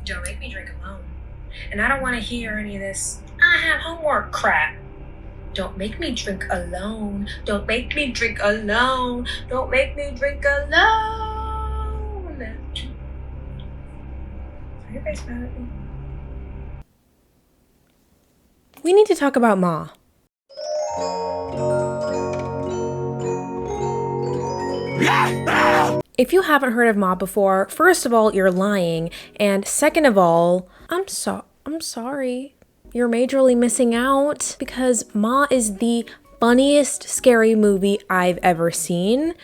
Don't make me drink alone. And I don't want to hear any of this, I have homework crap. Don't make me drink alone. Don't make me drink alone. Don't make me drink alone. Are you guys mad at me? We need to talk about Ma. If you haven't heard of Ma before, first of all, you're lying. And second of all, I'm sorry. You're majorly missing out because Ma is the funniest scary movie I've ever seen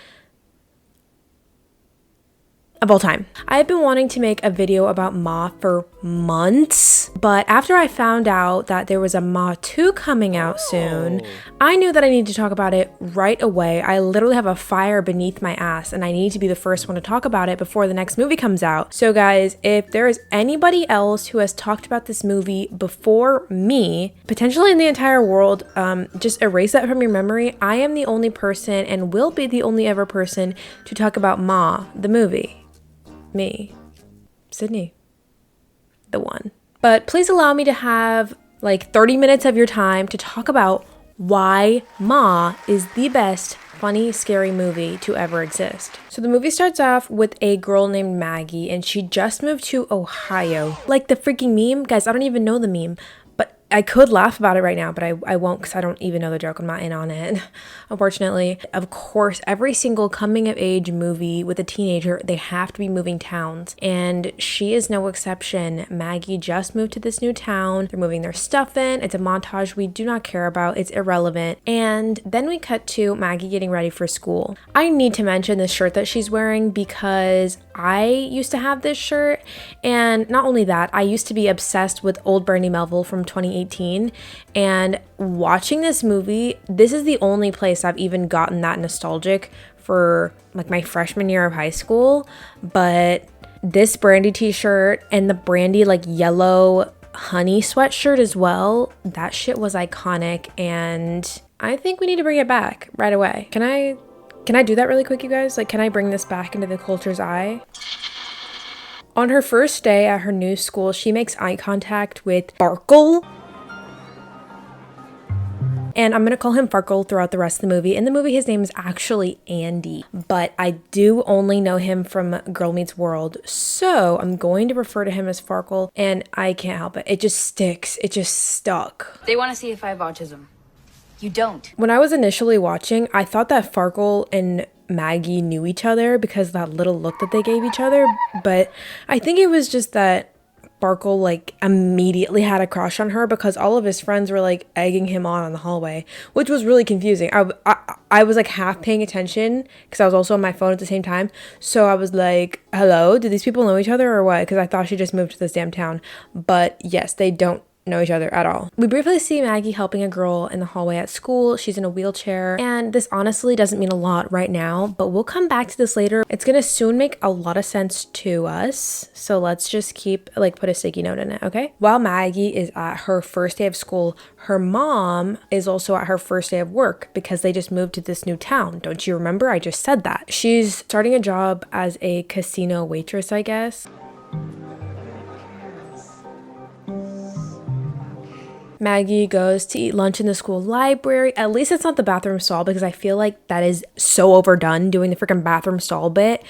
of all time. I've been wanting to make a video about Ma for months, but after I found out that there was a Ma 2 coming out soon, I knew that I needed to talk about it right away. I literally have a fire beneath my ass and I need to be the first one to talk about it before the next movie comes out. So guys, if there is anybody else who has talked about this movie before me, potentially in the entire world, just erase that from your memory. I am the only person and will be the only ever person to talk about Ma, the movie. Me, Sydney, the one. But please allow me to have like 30 minutes of your time to talk about why Ma is the best funny, scary movie to ever exist. So the movie starts off with a girl named Maggie and she just moved to Ohio. Like the freaking meme, guys, I don't even know the meme. But I could laugh about it right now, but I won't because I don't even know the joke. I'm not in on it, unfortunately. Of course, every single coming of age movie with a teenager, they have to be moving towns. And she is no exception. Maggie just moved to this new town. They're moving their stuff in. It's a montage we do not care about. It's irrelevant. And then we cut to Maggie getting ready for school. I need to mention this shirt that she's wearing because I used to have this shirt. And not only that, I used to be obsessed with old Brandy Melville from 2018, and watching this movie, this is the only place I've even gotten that nostalgic for like my freshman year of high school. But this Brandy t-shirt and the Brandy like yellow honey sweatshirt as well, that shit was iconic and I think we need to bring it back right away. Can I do that really quick, you guys? Like, can I bring this back into the culture's eye? On her first day at her new school, she makes eye contact with Farkle. And I'm going to call him Farkle throughout the rest of the movie. In the movie, his name is actually Andy, but I do only know him from Girl Meets World. So I'm going to refer to him as Farkle, and I can't help it. It just sticks. It just stuck. They want to see if I have autism. You don't. When I was initially watching, I thought that Farkle and Maggie knew each other because that little look that they gave each other, but I think it was just that Farkle like immediately had a crush on her because all of his friends were like egging him on the hallway, which was really confusing. I was like half paying attention because I was also on my phone at the same time, so I was like, hello, do these people know each other or what? Because I thought she just moved to this damn town. But yes, they don't know each other at all. We briefly see Maggie helping a girl in the hallway at school. She's in a wheelchair, and this honestly doesn't mean a lot right now, but we'll come back to this later. It's gonna soon make a lot of sense to us, so let's just put a sticky note in it, okay? While Maggie is at her first day of school, her mom is also at her first day of work because they just moved to this new town. Don't you remember? I just said that. She's starting a job as a casino waitress, I guess. Maggie goes to eat lunch in the school library. At least it's not the bathroom stall because I feel like that is so overdone doing the freaking bathroom stall bit.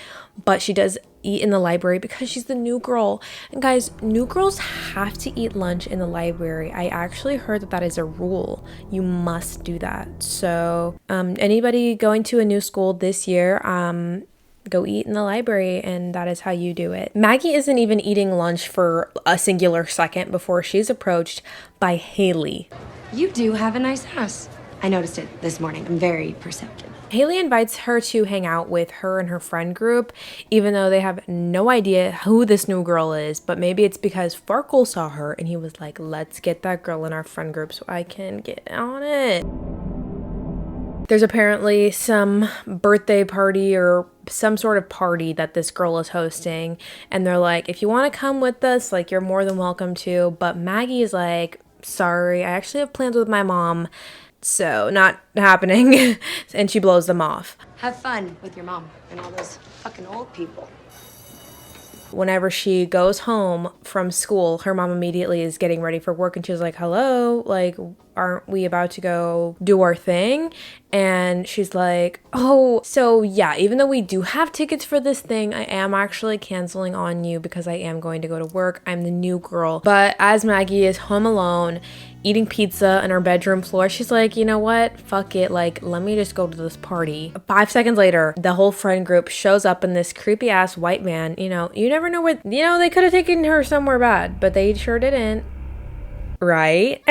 But she does eat in the library because she's the new girl. And guys, new girls have to eat lunch in the library. I actually heard that that is a rule. You must do that. So anybody going to a new school this year, go eat in the library, and that is how you do it. Maggie isn't even eating lunch for a singular second before she's approached by Haley. You do have a nice house. I noticed it this morning. I'm very perceptive. Haley invites her to hang out with her and her friend group, even though they have no idea who this new girl is, but maybe it's because Farkle saw her and he was like, let's get that girl in our friend group so I can get on it. There's apparently some birthday party or some sort of party that this girl is hosting, and they're like, if you want to come with us, like, you're more than welcome to. But Maggie is like, sorry, I actually have plans with my mom, so not happening. And she blows them off. Have fun with your mom and all those fucking old people. Whenever she goes home from school, her mom immediately is getting ready for work and she's like, hello, like, aren't we about to go do our thing? And she's like, oh, so yeah, even though we do have tickets for this thing, I am actually canceling on you because I am going to go to work. I'm the new girl. But as Maggie is home alone, eating pizza on her bedroom floor, she's like, you know what? Fuck it. Like, let me just go to this party. 5 seconds later, the whole friend group shows up in this creepy ass white man. You know, you never know what, you know, they could have taken her somewhere bad, but they sure didn't. Right?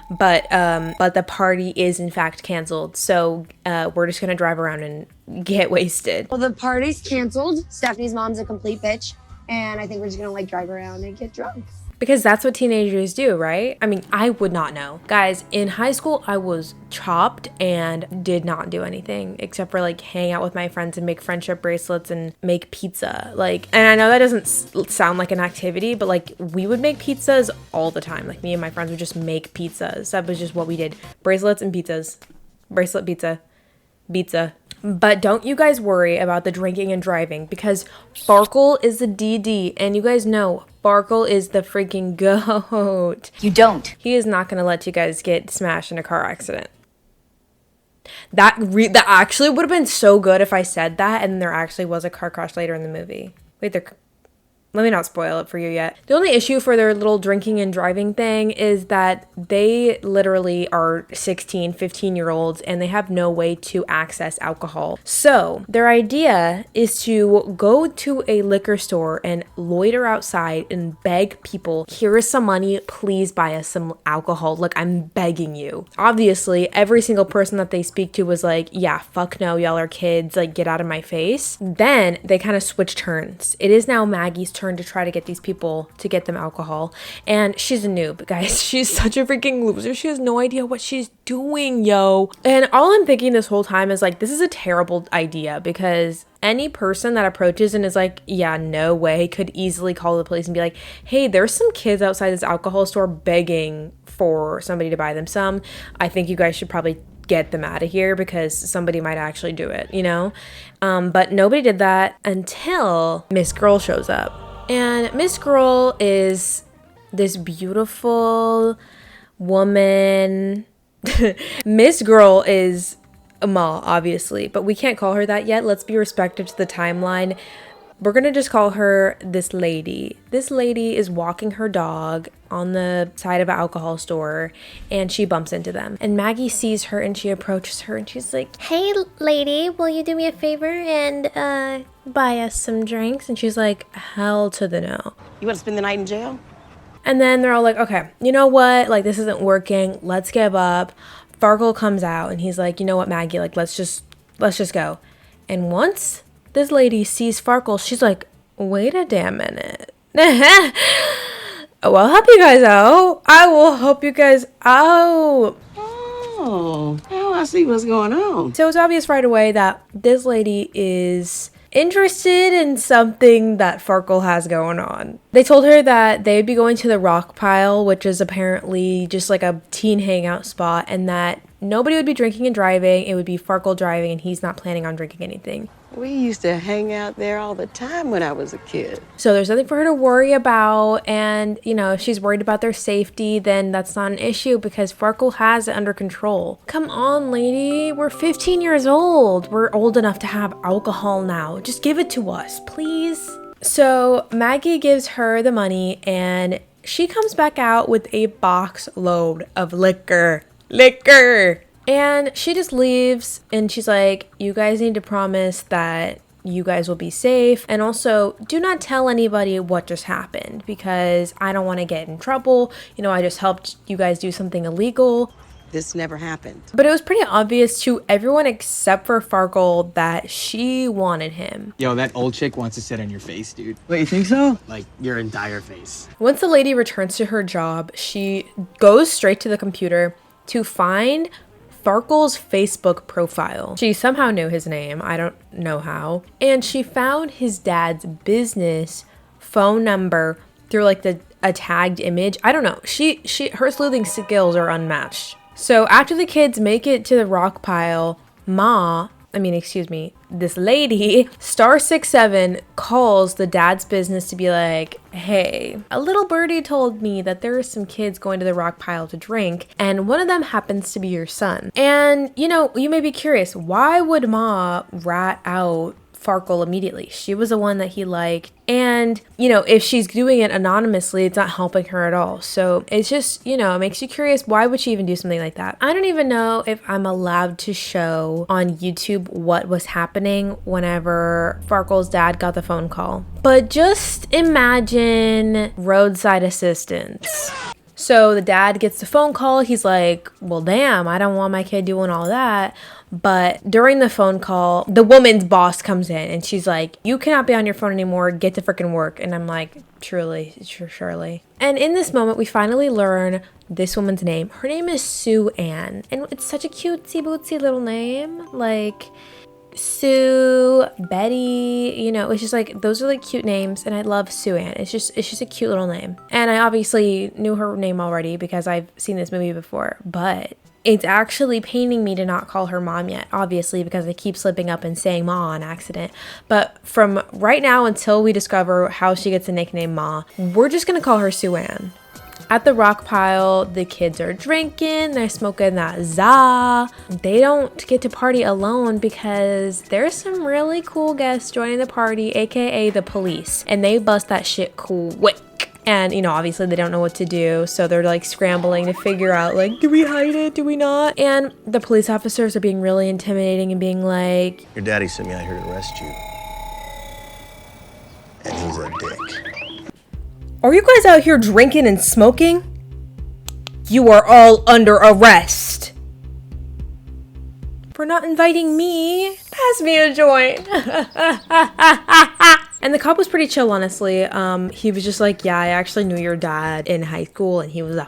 But the party is in fact canceled. So we're just gonna drive around and get wasted. Well, the party's canceled. Stephanie's mom's a complete bitch. And I think we're just gonna like drive around and get drunk. Because that's what teenagers do, right? I mean, I would not know. Guys, in high school, I was chopped and did not do anything except for like hang out with my friends and make friendship bracelets and make pizza. Like, and I know that doesn't sound like an activity, but like we would make pizzas all the time. Like me and my friends would just make pizzas. That was just what we did. Bracelets and pizzas. Bracelet pizza. Pizza. But don't you guys worry about the drinking and driving because Farkle is the DD and you guys know Farkle is the freaking goat. You don't. He is not going to let you guys get smashed in a car accident. That actually would have been so good if I said that and there actually was a car crash later in the movie. Wait, let me not spoil it for you yet. The only issue for their little drinking and driving thing is that they literally are 16, 15-year-olds and they have no way to access alcohol. So their idea is to go to a liquor store and loiter outside and beg people, here is some money, please buy us some alcohol. Like, I'm begging you. Obviously, every single person that they speak to was like, yeah, fuck no, y'all are kids, like get out of my face. Then they kind of switch turns. It is now Maggie's turn to try to get these people to get them alcohol, and she's a noob, guys. She's such a freaking loser. She has no idea what she's doing, yo. And all I'm thinking this whole time is like, this is a terrible idea because any person that approaches and is like, yeah, no way, could easily call the police and be like, hey, there's some kids outside this alcohol store begging for somebody to buy them some. I think you guys should probably get them out of here because somebody might actually do it, you know? But nobody did that until Miss Girl shows up. And Miss Girl is this beautiful woman. Miss Girl is a Ma, obviously, but we can't call her that yet. Let's be respectful to the timeline. We're gonna just call her this lady. This lady is walking her dog on the side of an alcohol store and she bumps into them. And Maggie sees her and she approaches her and she's like, hey lady, will you do me a favor and buy us some drinks? And she's like, hell to the no. You want to spend the night in jail? And then they're all like, okay, you know what? Like, this isn't working. Let's give up. Farkle comes out and he's like, you know what, Maggie? Like, let's just go. And once this lady sees Farkle, she's like, wait a damn minute. Well, I'll help you guys out. I will help you guys out. Oh, now I see what's going on. So it's obvious right away that this lady is interested in something that Farkle has going on. They told her that they'd be going to the rock pile, which is apparently just like a teen hangout spot, and that nobody would be drinking and driving. It would be Farkle driving, and he's not planning on drinking anything. We used to hang out there all the time when I was a kid. So there's nothing for her to worry about, and, you know, if she's worried about their safety, then that's not an issue because Farkle has it under control. Come on, lady. We're 15 years old. We're old enough to have alcohol now. Just give it to us, please. So Maggie gives her the money, and she comes back out with a box load of liquor. And she just leaves and she's like, you guys need to promise that you guys will be safe. And also, do not tell anybody what just happened because I don't want to get in trouble. You know, I just helped you guys do something illegal. This never happened. But it was pretty obvious to everyone except for Farkle that she wanted him. Yo, that old chick wants to sit on your face, dude. Wait, you think so? Like, your entire face. Once the lady returns to her job, she goes straight to the computer to find Farkle's Facebook profile. She somehow knew his name. I don't know how. And she found his dad's business phone number through like a tagged image. I don't know. Her sleuthing skills are unmatched. So after the kids make it to the rock pile, this lady, star 67, calls the dad's business to be like, hey, a little birdie told me that there are some kids going to the rock pile to drink, and one of them happens to be your son. And, you know, you may be curious, why would Ma rat out Farkle immediately? She was the one that he liked. And, you know, if she's doing it anonymously, it's not helping her at all. So it's just, you know, it makes you curious. Why would she even do something like that? I don't even know if I'm allowed to show on YouTube what was happening whenever Farkle's dad got the phone call. But just imagine roadside assistance. So the dad gets the phone call. He's like, well, damn, I don't want my kid doing all that. But during the phone call, the woman's boss comes in and she's like, you cannot be on your phone anymore. Get to freaking work. And I'm like, surely. And in this moment, we finally learn this woman's name. Her name is Sue Ann. And it's such a cutesy bootsy little name. Like Sue, Betty, you know, it's just like, those are like cute names. And I love Sue Ann. It's just a cute little name. And I obviously knew her name already because I've seen this movie before. But it's actually paining me to not call her mom yet, obviously, because I keep slipping up and saying Ma on accident. But from right now until we discover how she gets the nickname Ma, we're just gonna call her Sue Ann. At the rock pile, the kids are drinking, they're smoking that za. They don't get to party alone because there's some really cool guests joining the party, aka the police, and they bust that shit quick. And, you know, obviously they don't know what to do. So they're like scrambling to figure out, like, do we hide it? Do we not? And the police officers are being really intimidating and being like, your daddy sent me out here to arrest you. And he's a dick. are you guys out here drinking and smoking? You are all under arrest for not inviting me. Pass me a joint. And the cop was pretty chill, honestly. He was just like, yeah, I actually knew your dad in high school and he was a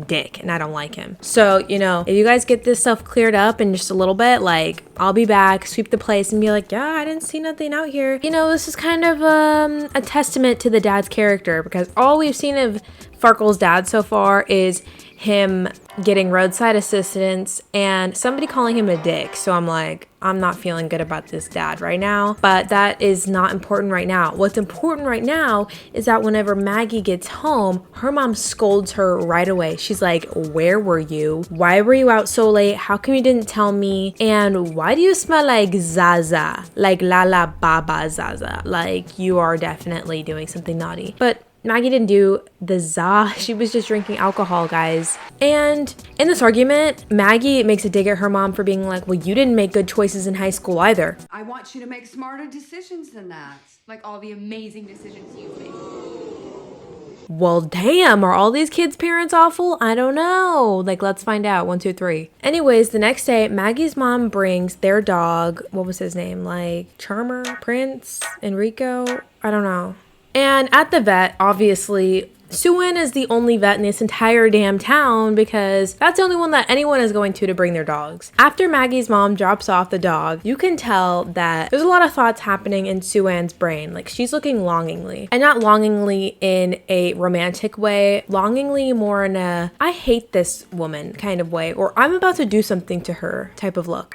dick and I don't like him. So, you know, if you guys get this stuff cleared up in just a little bit, like, I'll be back, sweep the place and be like, yeah, I didn't see nothing out here. You know, this is kind of a testament to the dad's character because all we've seen of Farkle's dad so far is him getting roadside assistance and somebody calling him a dick. So I'm like, I'm not feeling good about this dad right now, but that is not important right now. What's important right now is that whenever Maggie gets home, her mom scolds her right away. She's like, where were you? Why were you out so late? How come you didn't tell me? And why do you smell like Zaza? Like Lala Baba Zaza? Like you are definitely doing something naughty. But Maggie didn't do the za. She was just drinking alcohol, guys. And in this argument, Maggie makes a dig at her mom for being like, well, you didn't make good choices in high school either. I want you to make smarter decisions than that. Like all the amazing decisions you've made. Well, damn, are all these kids' parents awful? I don't know. Like, let's find out. 1, 2, 3. Anyways, the next day, Maggie's mom brings their dog. What was his name? Like Charmer, Prince, Enrico? I don't know. And at the vet, obviously, Sue Ann is the only vet in this entire damn town because that's the only one that anyone is going to bring their dogs. After Maggie's mom drops off the dog, you can tell that there's a lot of thoughts happening in Sue Ann's brain. Like, she's looking longingly. And not longingly in a romantic way, longingly more in a, I hate this woman kind of way, or I'm about to do something to her type of look.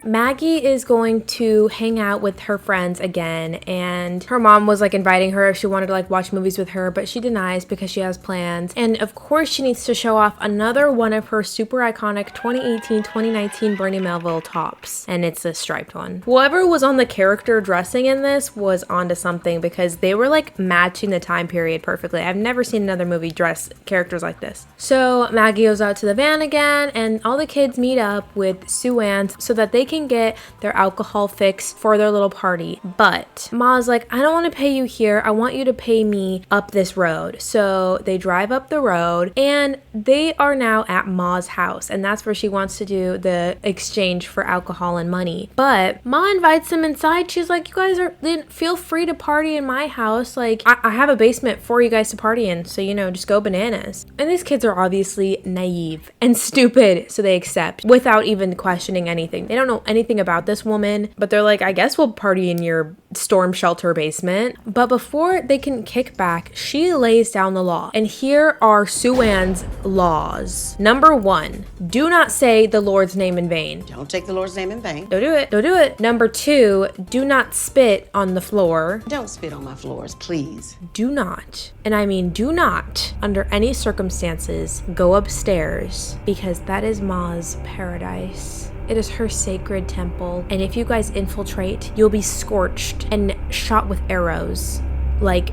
Maggie is going to hang out with her friends again, and her mom was like inviting her if she wanted to like watch movies with her, but she denies because she has plans. And of course she needs to show off another one of her super iconic 2018-2019 Bernie Melville tops, and it's a striped one. Whoever was on the character dressing in this was onto something because they were like matching the time period perfectly. I've never seen another movie dress characters like this. So Maggie goes out to the van again, and all the kids meet up with Sue Ann so that they can get their alcohol fix for their little party. But Ma's like, I don't want to pay you here. I want you to pay me up this road. So they drive up the road and they are now at Ma's house, and that's where she wants to do the exchange for alcohol and money. But Ma invites them inside. She's like, you guys feel free to party in my house. Like, I have a basement for you guys to party in, so you know, just go bananas. And these kids are obviously naive and stupid, so they accept without even questioning anything. They don't know anything about this woman, but they're like, I guess we'll party in your storm shelter basement. But before they can kick back, she lays down the law. And here are Sue-Ann's laws. Number 1, do not say the Lord's name in vain. Don't take the Lord's name in vain. Don't do it. Don't do it. Number 2, do not spit on the floor. Don't spit on my floors, please. Do not, and I mean do not, under any circumstances, go upstairs, because that is Ma's paradise. It is her sacred temple, and if you guys infiltrate, you'll be scorched and shot with arrows, like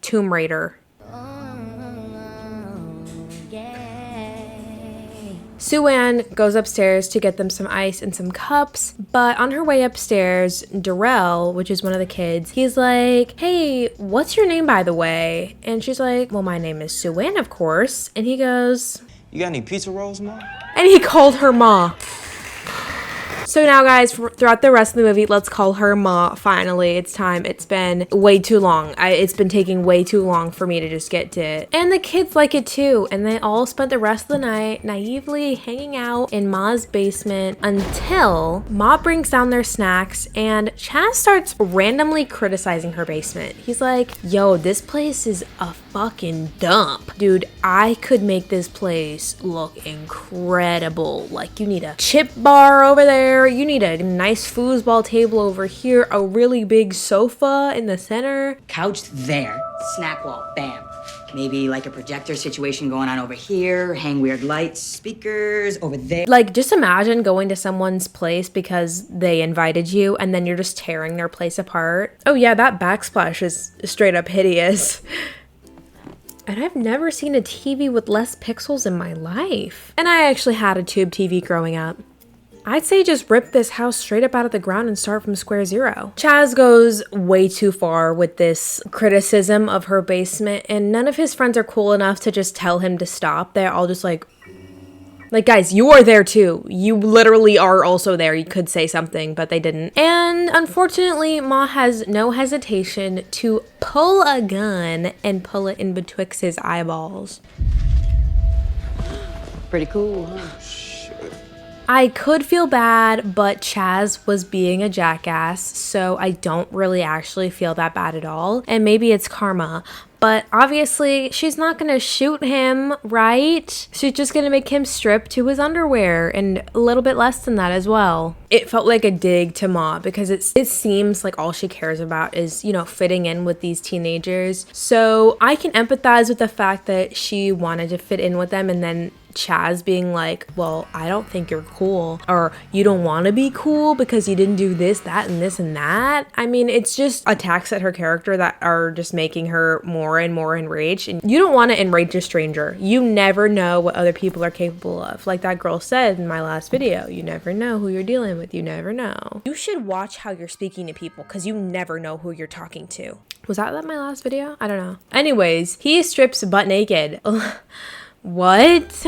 Tomb Raider. Sue-Ann goes upstairs to get them some ice and some cups, but on her way upstairs, Darrell, which is one of the kids, he's like, hey, what's your name, by the way? And she's like, well, my name is Sue-Ann, of course. And he goes, you got any pizza rolls, Ma? And he called her Ma. So now, guys, throughout the rest of the movie, let's call her Ma. Finally, it's time. It's been way too long. It's been taking way too long for me to just get to it. And the kids like it too. And they all spent the rest of the night naively hanging out in Ma's basement until Ma brings down their snacks and Chaz starts randomly criticizing her basement. He's like, yo, this place is a fucking dump. Dude, I could make this place look incredible. Like, you need a chip bar over there. You need a nice foosball table over here, a really big sofa in the center. Couch there, snack wall, bam. Maybe like a projector situation going on over here, hang weird lights, speakers over there. Like, just imagine going to someone's place because they invited you and then you're just tearing their place apart. Oh yeah, that backsplash is straight up hideous. And I've never seen a TV with less pixels in my life. And I actually had a tube TV growing up. I'd say just rip this house straight up out of the ground and start from square zero. Chaz goes way too far with this criticism of her basement, and none of his friends are cool enough to just tell him to stop. They're all just like, guys, you are there too. You literally are also there. You could say something, but they didn't. And unfortunately, Ma has no hesitation to pull a gun and pull it in betwixt his eyeballs. Pretty cool, huh? I could feel bad, but Chaz was being a jackass, so I don't really actually feel that bad at all. And maybe it's karma. But obviously, she's not gonna shoot him, right? She's just gonna make him strip to his underwear, and a little bit less than that as well. It felt like a dig to Ma, because it seems like all she cares about is, you know, fitting in with these teenagers. So I can empathize with the fact that she wanted to fit in with them, and then Chaz being like, well, I don't think you're cool, or you don't want to be cool because you didn't do this, that, and this and that. I mean, it's just attacks at her character that are just making her more and more enraged. And you don't want to enrage a stranger. You never know what other people are capable of. Like that girl said in my last video, you never know who you're dealing with. You never know. You should watch how you're speaking to people, because you never know who you're talking to. Was that my last video? I don't know. Anyways, he strips butt naked. What?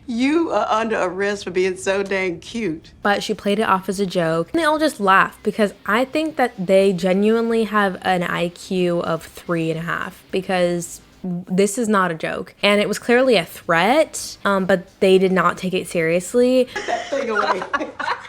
You are under arrest for being so dang cute. But she played it off as a joke. And they all just laugh, because I think that they genuinely have an IQ of 3.5, because this is not a joke. And it was clearly a threat, but they did not take it seriously. Put that thing away.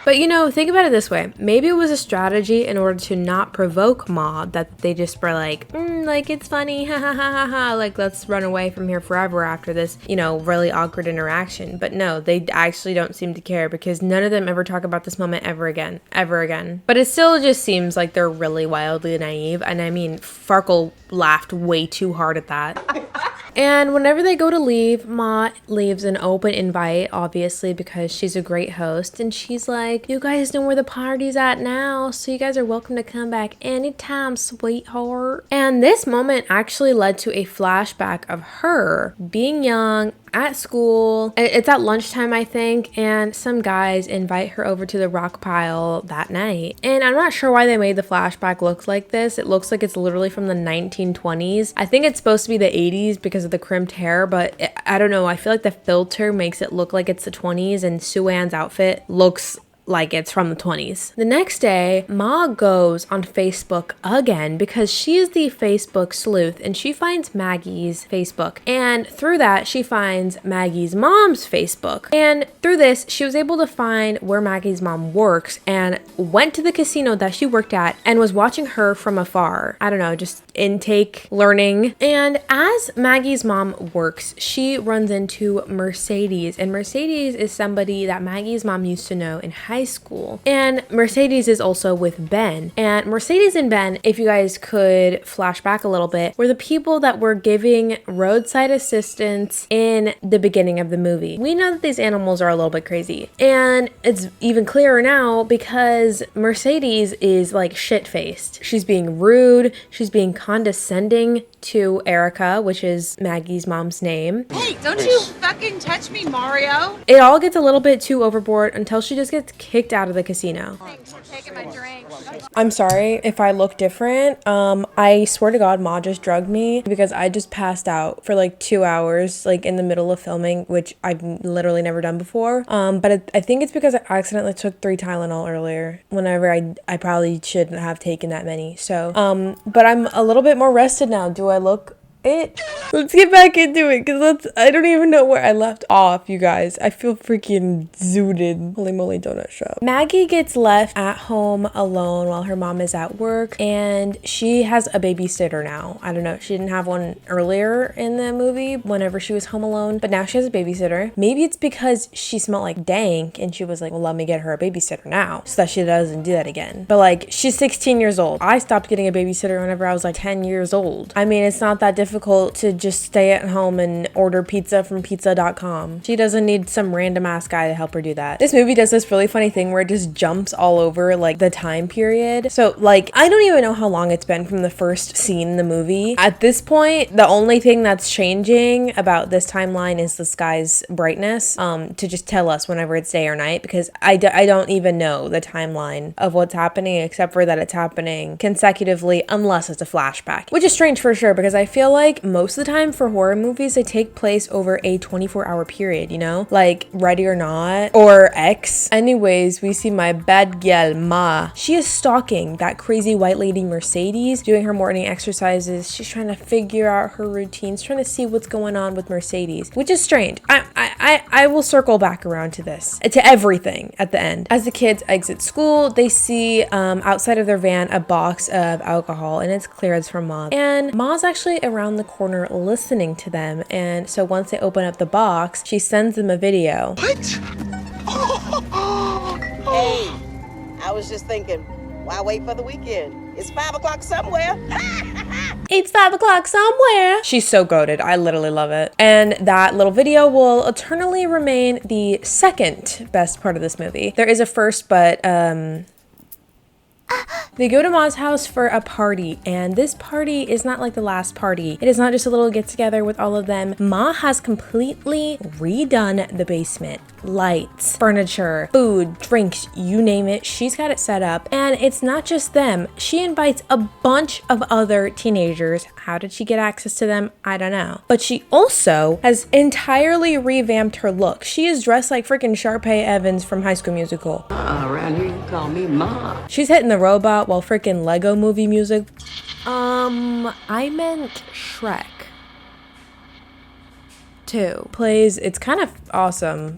But you know, think about it this way. Maybe it was a strategy in order to not provoke Ma, that they just were like, like, it's funny, ha ha ha ha ha, like, let's run away from here forever after this, you know, really awkward interaction. But no, they actually don't seem to care, because none of them ever talk about this moment ever again. But it still just seems like they're really wildly naive. And I mean, Farkle laughed way too hard at that. And whenever they go to leave, Ma leaves an open invite, obviously, because she's a great host. And she's like, you guys know where the party's at now, so you guys are welcome to come back anytime, sweetheart. And this moment actually led to a flashback of her being young at school. It's at lunchtime, I think, and some guys invite her over to the rock pile that night. And I'm not sure why they made the flashback look like this. It looks like it's literally from the 1920s. I think it's supposed to be the 80s because of the crimped hair, but I don't know. I feel like the filter makes it look like it's the 20s, and Sue-Ann's outfit looks like it's from the 20s. The next day, Ma goes on Facebook again because she is the Facebook sleuth and she finds Maggie's Facebook. And through that, she finds Maggie's mom's Facebook. And through this, she was able to find where Maggie's mom works and went to the casino that she worked at and was watching her from afar. I don't know, just intake learning. And as Maggie's mom works, she runs into Mercedes. And Mercedes is somebody that Maggie's mom used to know in high school. And Mercedes is also with Ben. And Mercedes and Ben, if you guys could flash back a little bit, were the people that were giving roadside assistance in the beginning of the movie. We know that these animals are a little bit crazy. And it's even clearer now because Mercedes is like shit-faced. She's being rude. She's being condescending to Erica, which is Maggie's mom's name. Hey, don't you fucking touch me, Mario. It all gets a little bit too overboard until she just gets kicked out of the casino. Thanks for taking my drink. I'm sorry if I look different. I swear to God, Ma just drugged me because I just passed out for like 2 hours, like in the middle of filming, which I've literally never done before. But I think it's because I accidentally took 3 Tylenol earlier, whenever I probably shouldn't have taken that many. So, but I'm a little bit more rested now. Do I look it? Let's get back into it because I don't even know where I left off, you guys. I feel freaking zooted. Holy moly donut shop. Maggie gets left at home alone while her mom is at work and she has a babysitter now. I don't know, she didn't have one earlier in the movie whenever she was home alone, but now she has a babysitter. Maybe it's because she smelled like dank and she was like, well, let me get her a babysitter now so that she doesn't do that again. But like, she's 16 years old. I stopped getting a babysitter whenever I was like 10 years old. I mean, it's not that difficult to just stay at home and order pizza from pizza.com. She doesn't need some random ass guy to help her do that. This movie does this really funny thing where it just jumps all over like the time period. So like, I don't even know how long it's been from the first scene in the movie. At this point, the only thing that's changing about this timeline is the sky's brightness to just tell us whenever it's day or night, because I don't even know the timeline of what's happening except for that it's happening consecutively unless it's a flashback, which is strange for sure because I feel like most of the time for horror movies, they take place over a 24-hour period, you know? Like Ready or Not or X. Anyways, we see my bad gal Ma. She is stalking that crazy white lady Mercedes, doing her morning exercises. She's trying to figure out her routines, trying to see what's going on with Mercedes, which is strange. I will circle back around to this, to everything at the end. As the kids exit school, they see outside of their van a box of alcohol, and it's clear it's from Ma. And Ma's actually around the corner listening to them, and so once they open up the box, she sends them a video. What? Hey, I was just thinking, why wait for the weekend? It's 5 o'clock somewhere. It's 5 o'clock somewhere. She's so goated. I literally love it. And that little video will eternally remain the second best part of this movie. There is a first, but they go to Ma's house for a party, and this party is not like the last party. It is not just a little get-together with all of them. Ma has completely redone the basement. Lights, furniture, food, drinks, you name it. She's got it set up, and it's not just them. She invites a bunch of other teenagers. How did she get access to them? I don't know. But she also has entirely revamped her look. She is dressed like freaking Sharpay Evans from High School Musical. Around here you call me Ma. She's hitting the robot while freaking Lego movie music. I meant Shrek 2 plays. It's kind of awesome.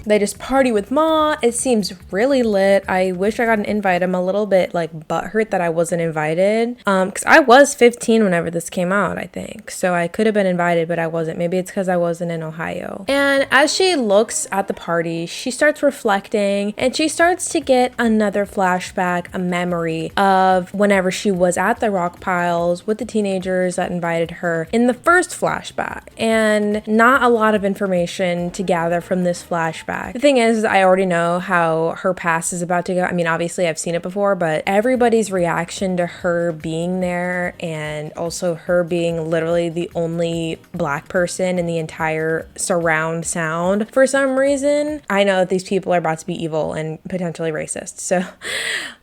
They just party with Ma. It seems really lit. I wish I got an invite. I'm a little bit like butthurt that I wasn't invited. Because I was 15 whenever this came out, I think. So I could have been invited, but I wasn't. Maybe it's because I wasn't in Ohio. And as she looks at the party, she starts reflecting and she starts to get another flashback, a memory of whenever she was at the rock piles with the teenagers that invited her in the first flashback. And not a lot of information to gather from this flashback. The thing is, I already know how her past is about to go. I mean, obviously I've seen it before, but everybody's reaction to her being there and also her being literally the only black person in the entire surround sound for some reason, I know that these people are about to be evil and potentially racist. So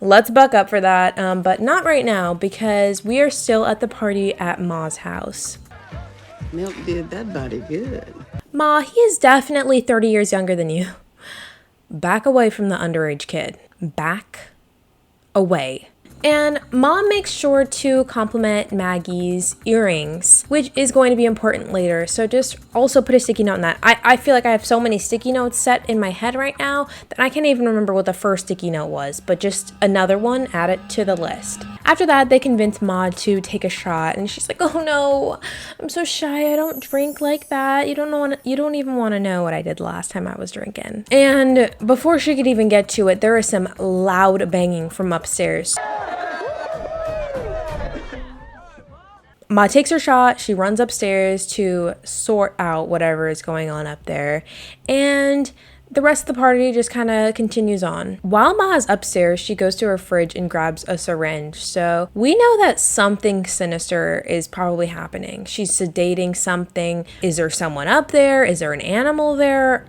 let's buck up for that, but not right now because we are still at the party at Ma's house. Milk did that body good. Ma, he is definitely 30 years younger than you. back away from the underage kid. Back away. And Mom makes sure to compliment Maggie's earrings, which is going to be important later. So just also put a sticky note on that. I feel like I have so many sticky notes set in my head right now that I can't even remember what the first sticky note was, but just another one, add it to the list. After that, they convince Ma to take a shot, and she's like, "Oh no, I'm so shy. I don't drink like that. You don't even want to know what I did last time I was drinking." And before she could even get to it, there is some loud banging from upstairs. Ma takes her shot, she runs upstairs to sort out whatever is going on up there, and the rest of the party just kind of continues on. While Ma is upstairs, she goes to her fridge and grabs a syringe. So we know that something sinister is probably happening. She's sedating something. Is there someone up there? Is there an animal there?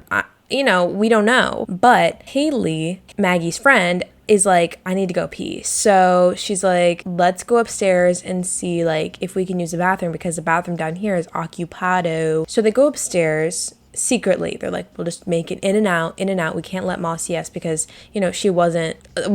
We don't know. But Haley, Maggie's friend, is like, "I need to go pee." So she's like, "Let's go upstairs and see like if we can use the bathroom, because the bathroom down here is occupado." So they go upstairs secretly. They're like, "We'll just make it in and out, in and out. We can't let Ma see us because, we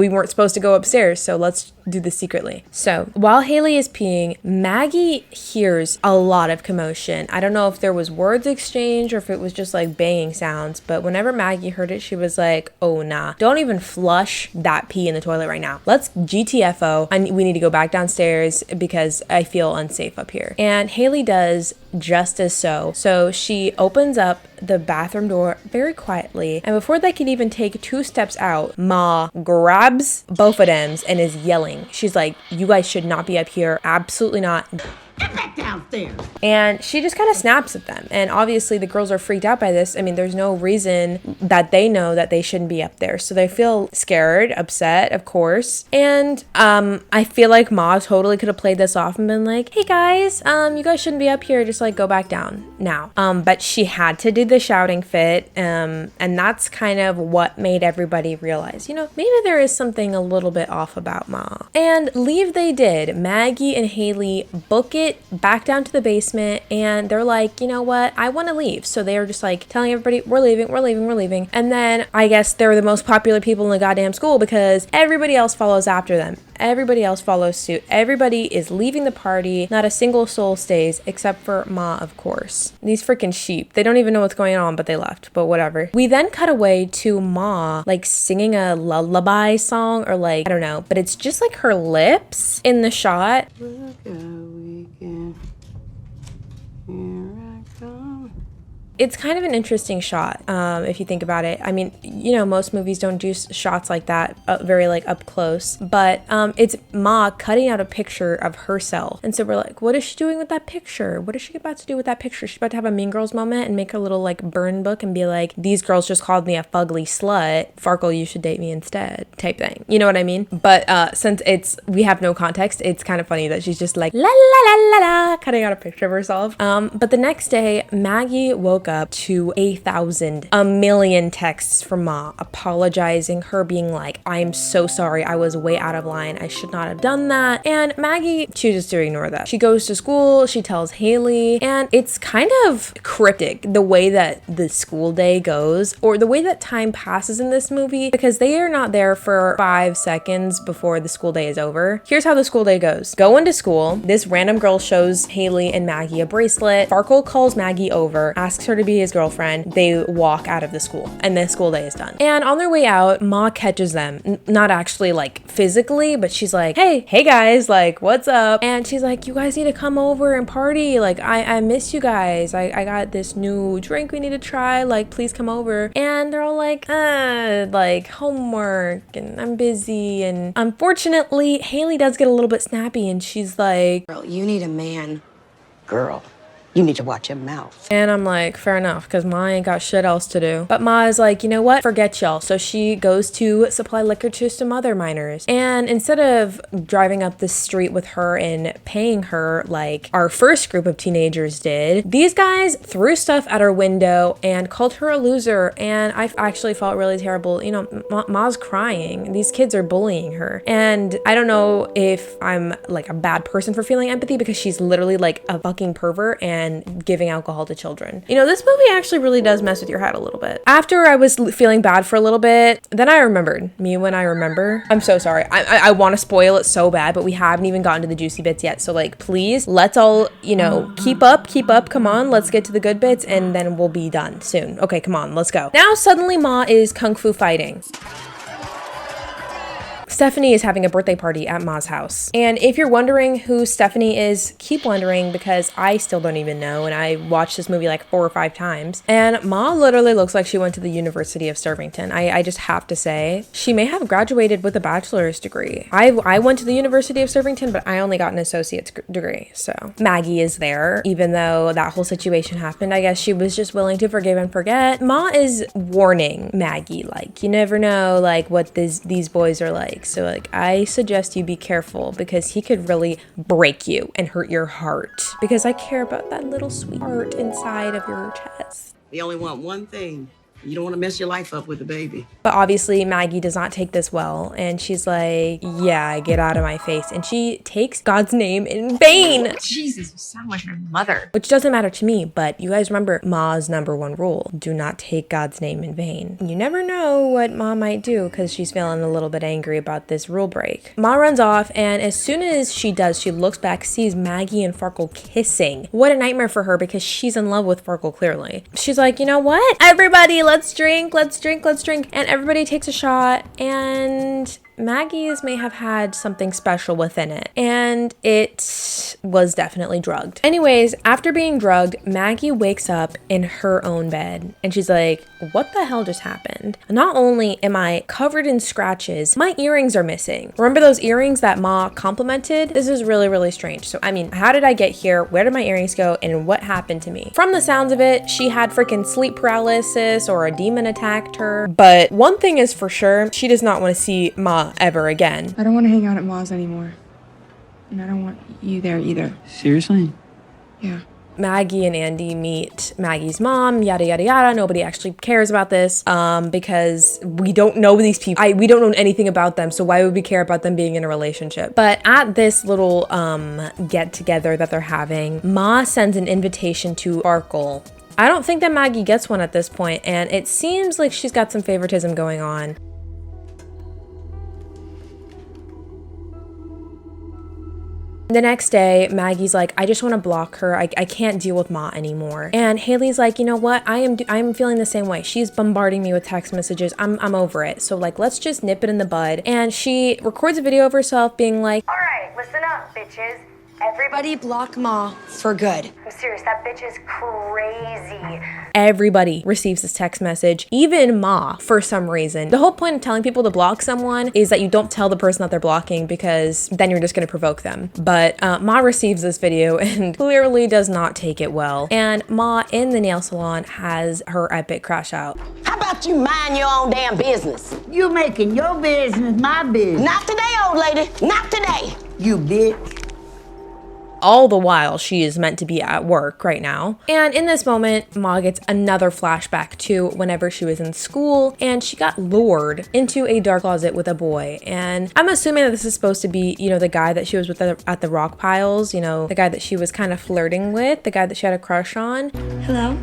weren't supposed to go upstairs. So let's do this secretly." So while Haley is peeing, Maggie hears a lot of commotion. I don't know if there was words exchanged or if it was just like banging sounds, but whenever Maggie heard it, she was like, "Oh nah, don't even flush that pee in the toilet right now. Let's GTFO. We need to go back downstairs because I feel unsafe up here." And Haley does just as so. So she opens up the bathroom door very quietly, and before they can even take 2 steps out, Ma grabs both of them and is yelling. She's like, "You guys should not be up here. Absolutely not. Get back downstairs." And she just kind of snaps at them. And obviously the girls are freaked out by this. I mean, there's no reason that they know that they shouldn't be up there. So they feel scared, upset, of course. And I feel like Ma totally could have played this off and been like, "Hey guys, you guys shouldn't be up here. Just like go back down now." But she had to do the shouting fit. And that's kind of what made everybody realize, maybe there is something a little bit off about Ma. And leave they did. Maggie and Haley book it back down to the basement, and they're like, "You know what? I want to leave." So they're just like telling everybody, "We're leaving, we're leaving, we're leaving." And then I guess they're the most popular people in the goddamn school because everybody else follows after them. Everybody else follows suit. Everybody is leaving the party. Not a single soul stays except for Ma, of course. These freaking sheep. They don't even know what's going on, but they left. But whatever. We then cut away to Ma like singing a lullaby song, or like, I don't know, but it's just like her lips in the shot. Look a weekend. Here I come. It's kind of an interesting shot, if you think about it. I mean, most movies don't do shots like that, very like up close, but it's Ma cutting out a picture of herself. And so we're like, what is she doing with that picture? What is she about to do with that picture? She's about to have a Mean Girls moment and make her little like burn book and be like, "These girls just called me a fugly slut. Farkle, you should date me instead," type thing. You know what I mean? But since we have no context, it's kind of funny that she's just like, la la la la la, cutting out a picture of herself. But the next day, Maggie woke up to a million texts from Ma apologizing, her being like, "I'm so sorry, I was way out of line, I should not have done that." And Maggie chooses to ignore that. She goes to school, she tells Haley, and it's kind of cryptic the way that the school day goes, or the way that time passes in this movie, because they are not there for 5 seconds before the school day is over. Here's how the school day goes. Go into school, this random girl shows Haley and Maggie a bracelet. Farkle calls Maggie over, asks her to be his girlfriend. They walk out of the school, and the school day is done. And on their way out, Ma catches them, not actually like physically, but she's like, hey guys, like, what's up? And she's like, "You guys need to come over and party. Like, I miss you guys. I got this new drink we need to try. Like, please come over." And they're all like, like homework, and I'm busy. And unfortunately, Haley does get a little bit snappy, and she's like, Girl, you need a man. Girl, you need to watch your mouth. and I'm like, fair enough, because Ma ain't got shit else to do. But Ma is like, "You know what? Forget y'all." So she goes to supply liquor to some other minors. And instead of driving up the street with her and paying her like our first group of teenagers did, these guys threw stuff at her window and called her a loser. And I actually felt really terrible. Ma's crying. These kids are bullying her. And I don't know if I'm like a bad person for feeling empathy, because she's literally like a fucking pervert, and and giving alcohol to children. You know, this movie actually really does mess with your head a little bit. After I was feeling bad for a little bit, then I remembered. Me when I remember. I'm so sorry. I want to spoil it so bad, but we haven't even gotten to the juicy bits yet. So like, please, let's all, you know, keep up. Come on, let's get to the good bits and then we'll be done soon. Okay, come on, let's go. Now suddenly Ma is kung fu fighting. Stephanie is having a birthday party at Ma's house. And if you're wondering who Stephanie is, keep wondering because I still don't even know. And I watched this movie like 4 or 5 times. And Ma literally looks like she went to the University of Sturvington. I just have to say, she may have graduated with a bachelor's degree. I went to the University of Sturvington, but I only got an associate's degree. So Maggie is there, even though that whole situation happened. I guess she was just willing to forgive and forget. Ma is warning Maggie, like, you never know like what these boys are like. So like, I suggest you be careful because he could really break you and hurt your heart because I care about that little sweet heart inside of your chest. We only want one thing. You don't want to mess your life up with a baby. But obviously Maggie does not take this well. And she's like, yeah, get out of my face. And she takes God's name in vain. Jesus, you sound like my mother. Which doesn't matter to me, but you guys remember Ma's #1 rule. Do not take God's name in vain. You never know what Ma might do because she's feeling a little bit angry about this rule break. Ma runs off and as soon as she does, she looks back, sees Maggie and Farkle kissing. What a nightmare for her because she's in love with Farkle clearly. She's like, you know what? Everybody, let's drink. And everybody takes a shot and Maggie's may have had something special within it, and it was definitely drugged. Anyways, after being drugged, Maggie wakes up in her own bed, and she's like, what the hell just happened? Not only am I covered in scratches, my earrings are missing. Remember those earrings that Ma complimented? This is really, really strange. So, I mean, how did I get here? Where did my earrings go? And what happened to me? From the sounds of it, she had freaking sleep paralysis or a demon attacked her. But one thing is for sure, she does not want to see Ma ever again. I don't want to hang out at Ma's anymore. And I don't want you there either. Seriously? Yeah. Maggie and Andy meet Maggie's mom, yada, yada, yada. Nobody actually cares about this because we don't know these people. We don't know anything about them, so why would we care about them being in a relationship? But at this little get-together that they're having, Ma sends an invitation to Farkle. I don't think that Maggie gets one at this point, and it seems like she's got some favoritism going on. The next day, Maggie's like, I just want to block her. I can't deal with Ma anymore. And Haley's like, you know what? I'm feeling the same way. She's bombarding me with text messages. I'm over it. So like, let's just nip it in the bud. And she records a video of herself being like, all right, listen up, bitches. Everybody block Ma for good. I'm serious, that bitch is crazy. Everybody receives this text message, even Ma, for some reason. The whole point of telling people to block someone is that you don't tell the person that they're blocking because then you're just gonna provoke them. But Ma receives this video and clearly does not take it well. And Ma in the nail salon has her epic crash out. How about you mind your own damn business? You making your business my business. Not today, old lady. Not today. You bitch. All the while she is meant to be at work right now. And in this moment, Ma gets another flashback to whenever she was in school and she got lured into a dark closet with a boy. And I'm assuming that this is supposed to be, you know, the guy that she was with at the rock piles, you know, the guy that she was kind of flirting with, the guy that she had a crush on. Hello?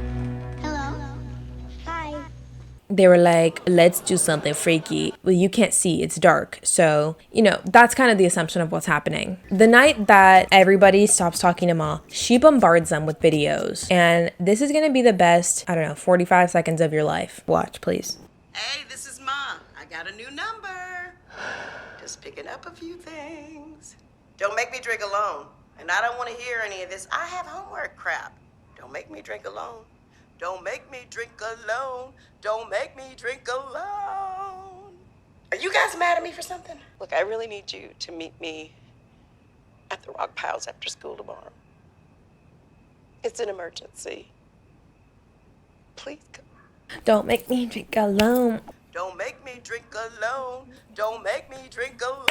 They were like, let's do something freaky. Well, you can't see, it's dark. So, you know, that's kind of the assumption of what's happening. The night that everybody stops talking to Ma, she bombards them with videos. And this is gonna be the best, I don't know, 45 seconds of your life. Watch, please. Hey, this is Ma. I got a new number. Just picking up a few things. Don't make me drink alone. And I don't want to hear any of this. I have homework crap. Don't make me drink alone. Don't make me drink alone. Don't make me drink alone. Are you guys mad at me for something? Look, I really need you to meet me at the rock piles after school tomorrow. It's an emergency. Please come. Don't make me drink alone. Don't make me drink alone. Don't make me drink alone.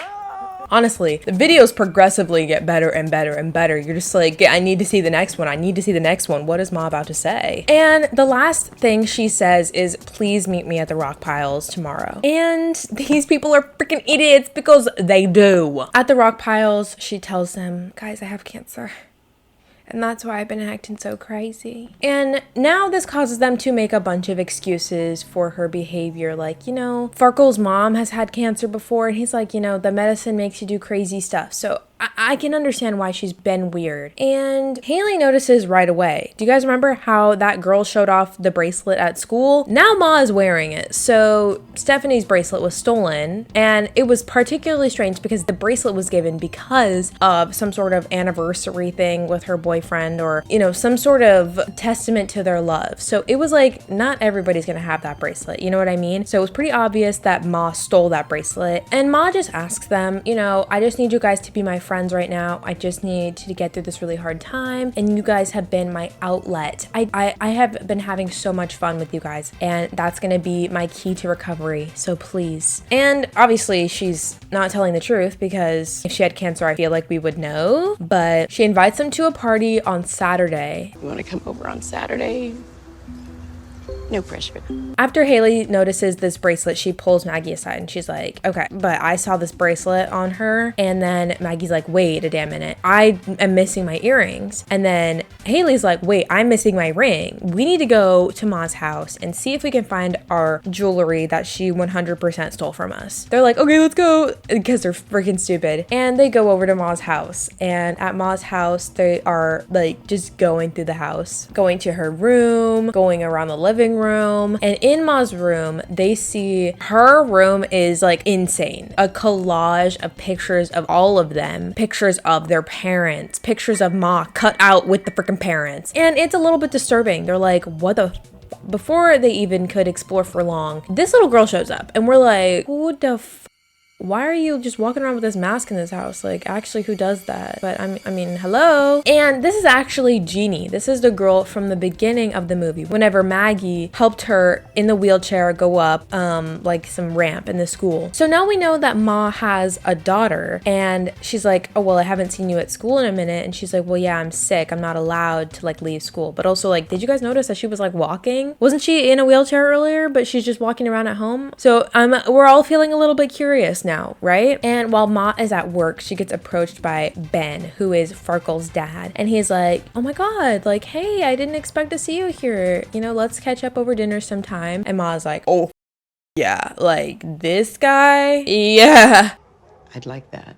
Honestly, the videos progressively get better and better and better. You're just like, I need to see the next one. I need to see the next one. What is Ma about to say? And the last thing she says is, please meet me at the rock piles tomorrow. And these people are freaking idiots because they do. At the rock piles, she tells them, guys, I have cancer. And that's why I've been acting so crazy. And now this causes them to make a bunch of excuses for her behavior. Like, you know, Farkle's mom has had cancer before, and he's like, you know, the medicine makes you do crazy stuff. So I can understand why she's been weird. And Haley notices right away. Do you guys remember how that girl showed off the bracelet at school? Now Ma is wearing it. So Stephanie's bracelet was stolen, and it was particularly strange because the bracelet was given because of some sort of anniversary thing with her boyfriend, or, you know, some sort of testament to their love. So it was like, not everybody's gonna have that bracelet, you know what I mean? So it was pretty obvious that Ma stole that bracelet. And Ma just asks them, you know, I just need you guys to be my friends right now. I just need to get through this really hard time, and you guys have been my outlet. I have been having so much fun with you guys, and that's gonna be my key to recovery, so please. And obviously she's not telling the truth, because if she had cancer, I feel like we would know. But she invites them to a party on Saturday. You want to come over on Saturday? No pressure. After Haley notices this bracelet, she pulls Maggie aside and she's like, okay, but I saw this bracelet on her. And then Maggie's like, wait a damn minute, I am missing my earrings. And then Haley's like, wait, I'm missing my ring. We need to go to Ma's house and see if we can find our jewelry that she 100% stole from us. They're like, okay, let's go, because they're freaking stupid. And they go over to Ma's house. And at Ma's house, they are like just going through the house, going to her room, going around the living room. And in Ma's room, they see her room is like insane. A collage of pictures of all of them, pictures of their parents, pictures of Ma cut out with the freaking parents. And it's a little bit disturbing. They're like, what the before they even could explore for long, this little girl shows up and we're like, who the why are you just walking around with this mask in this house? Like, actually, who does that? But I mean, hello? And this is actually Jeannie. This is the girl from the beginning of the movie. Whenever Maggie helped her in the wheelchair go up, like some ramp in the school. So now we know that Ma has a daughter, and she's like, oh, well, I haven't seen you at school in a minute. And she's like, well, yeah, I'm sick. I'm not allowed to like leave school. But also, like, did you guys notice that she was like walking? Wasn't she in a wheelchair earlier, but she's just walking around at home? So we're all feeling a little bit curious now, right? And while Ma is at work, she gets approached by Ben, who is Farkle's dad. And he's like, oh my God, like, hey, I didn't expect to see you here. You know, let's catch up over dinner sometime. And Ma's like, oh, yeah, like this guy? Yeah. I'd like that.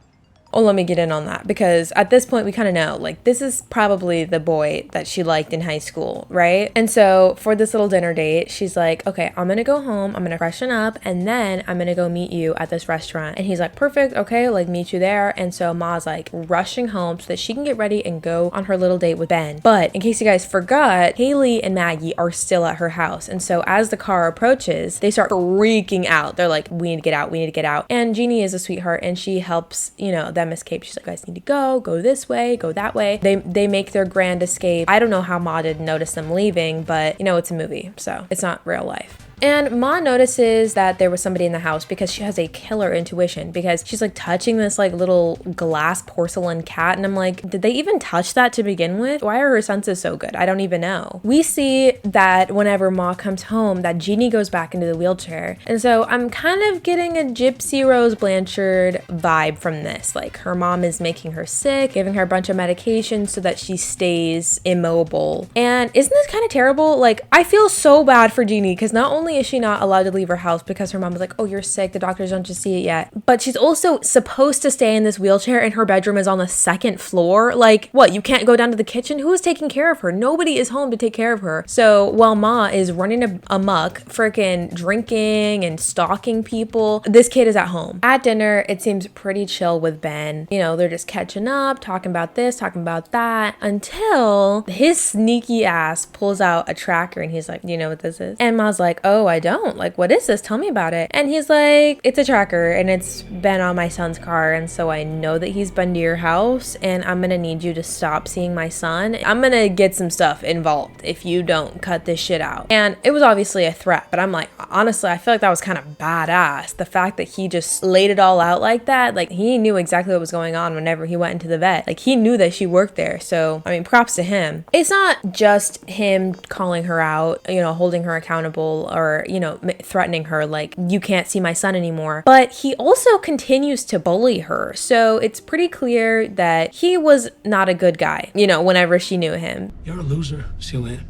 Oh, let me get in on that, because at this point we kind of know, like, this is probably the boy that she liked in high school, right? And so for this little dinner date, she's like, okay, I'm gonna go home, I'm gonna freshen up, and then I'm gonna go meet you at this restaurant. And he's like, perfect, okay, like, meet you there. And so Ma's like rushing home so that she can get ready and go on her little date with Ben. But in case you guys forgot, Haley and Maggie are still at her house. And so as the car approaches, they start freaking out. They're like, we need to get out, we need to get out. And Jeannie is a sweetheart, and she helps, you know, them escape. She's like, you guys need to go this way, go that way. They make their grand escape. I don't know how Ma didn't notice them leaving, but you know, it's a movie, so it's not real life. And Ma notices that there was somebody in the house because she has a killer intuition, because she's like touching this like little glass porcelain cat. And I'm like, did they even touch that to begin with? Why are her senses so good? I don't even know. We see that whenever Ma comes home, that Jeannie goes back into the wheelchair. And so I'm kind of getting a Gypsy Rose Blanchard vibe from this. Like, her mom is making her sick, giving her a bunch of medications so that she stays immobile. And isn't this kind of terrible? Like, I feel so bad for Jeannie, because not only is she not allowed to leave her house because her mom was like, oh, you're sick, the doctors don't just see it yet, but she's also supposed to stay in this wheelchair, and her bedroom is on the second floor. Like, what, you can't go down to the kitchen? Who is taking care of her? Nobody is home to take care of her. So while Ma is running amok, freaking drinking and stalking people, this kid is at home. At dinner, it seems pretty chill with Ben. You know, they're just catching up, talking about this, talking about that, until his sneaky ass pulls out a tracker, and he's like, you know what this is? And Ma's like, oh, I don't. Like, what is this? Tell me about it. And he's like, it's a tracker, and it's been on my son's car, and so I know that he's been to your house, and I'm gonna need you to stop seeing my son. I'm gonna get some stuff involved if you don't cut this shit out. And it was obviously a threat, but I'm like, honestly, I feel like that was kind of badass. The fact that he just laid it all out like that, like, he knew exactly what was going on whenever he went into the vet. Like, he knew that she worked there. So, I mean, props to him. It's not just him calling her out, you know, holding her accountable, or her, you know, threatening her like, you can't see my son anymore. But he also continues to bully her. So it's pretty clear that he was not a good guy, you know, whenever she knew him. You're a loser, Sue-Ann.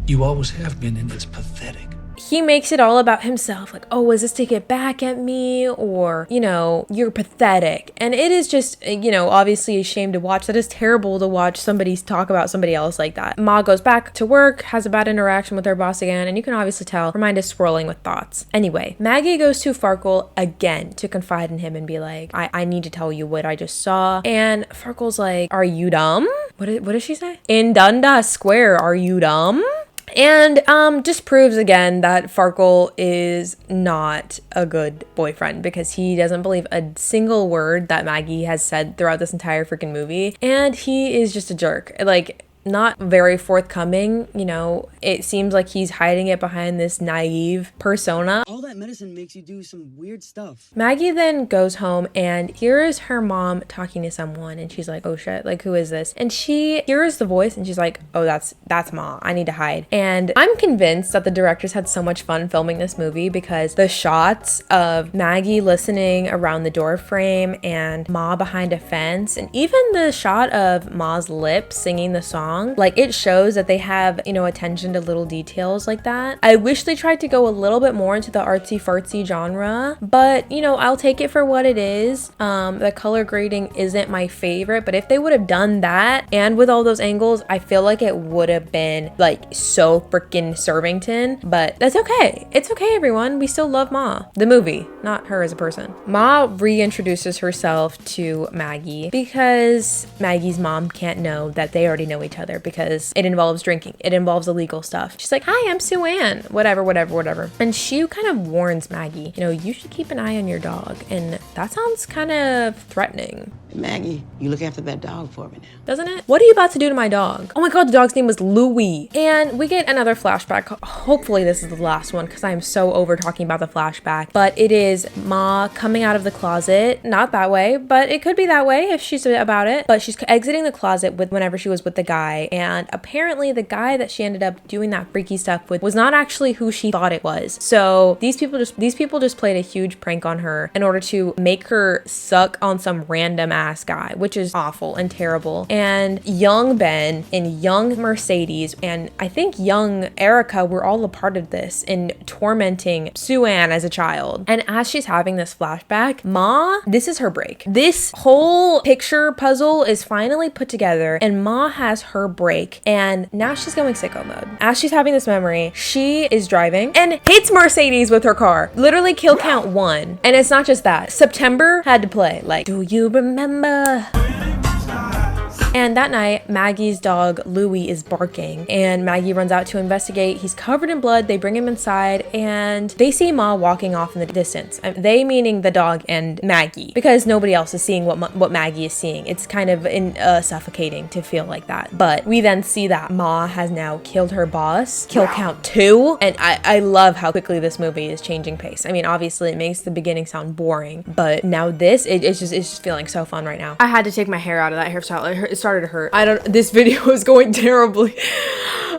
You always have been, and it's pathetic. He makes it all about himself, like, oh, is this to get back at me? Or, you know, you're pathetic. And it is just, you know, obviously a shame to watch. That is terrible to watch somebody talk about somebody else like that. Ma goes back to work, has a bad interaction with her boss again, and you can obviously tell her mind is swirling with thoughts. Anyway, Maggie goes to Farkle again to confide in him and be like, I need to tell you what I just saw. And Farkle's like, are you dumb? What does she say? In Dundas Square, are you dumb? And just proves again that Farkle is not a good boyfriend because he doesn't believe a single word that Maggie has said throughout this entire freaking movie. And he is just a jerk. Like, not very forthcoming, you know. It seems like he's hiding it behind this naive persona. All that medicine makes you do some weird stuff. Maggie then goes home and hears her mom talking to someone, and she's like, oh shit, like, who is this? And she hears the voice and she's like, oh, that's Ma, I need to hide. And I'm convinced that the directors had so much fun filming this movie because the shots of Maggie listening around the door frame and Ma behind a fence, and even the shot of Ma's lips singing the song, like, it shows that they have, you know, attention to little details like that. I wish they tried to go a little bit more into the artsy fartsy genre, but, you know, I'll take it for what it is. The color grading isn't my favorite, but if they would have done that and with all those angles, I feel like it would have been like so freaking Servington. But that's okay. It's okay, everyone. We still love Ma, the movie, not her as a person. Ma reintroduces herself to Maggie because Maggie's mom can't know that they already know each other because it involves drinking. It involves illegal stuff. She's like, hi, I'm Sue-Ann. Whatever. And she kind of warns Maggie, you know, you should keep an eye on your dog. And that sounds kind of threatening. Maggie, you look after that dog for me now. Doesn't it? What are you about to do to my dog? Oh my god, the dog's name was Louie. And we get another flashback. Hopefully this is the last one because I am so over talking about the flashback. But it is Ma coming out of the closet. Not that way, but it could be that way if she's about it. But she's exiting the closet whenever she was with the guy. And apparently the guy that she ended up doing that freaky stuff with was not actually who she thought it was. So these people just played a huge prank on her in order to make her suck on some random ass guy, which is awful and terrible. And young Ben and young Mercedes and I think young Erica were all a part of this in tormenting Sue-Ann as a child. And as she's having this flashback, Ma, this is her break. This whole picture puzzle is finally put together and Ma has her break, and now she's going sicko mode. As she's having this memory, she is driving and hits Mercedes with her car. Literally kill count 1. And it's not just that. September had to play, like, do you remember? And that night, Maggie's dog, Louie, is barking, and Maggie runs out to investigate. He's covered in blood. They bring him inside, and they see Ma walking off in the distance. They meaning the dog and Maggie, because nobody else is seeing what Maggie is seeing. It's kind of suffocating to feel like that. But we then see that Ma has now killed her boss, kill count 2, and I love how quickly this movie is changing pace. I mean, obviously, it makes the beginning sound boring, but now it's just feeling so fun right now. I had to take my hair out of that hairstyle. It started to hurt. This video is going terribly.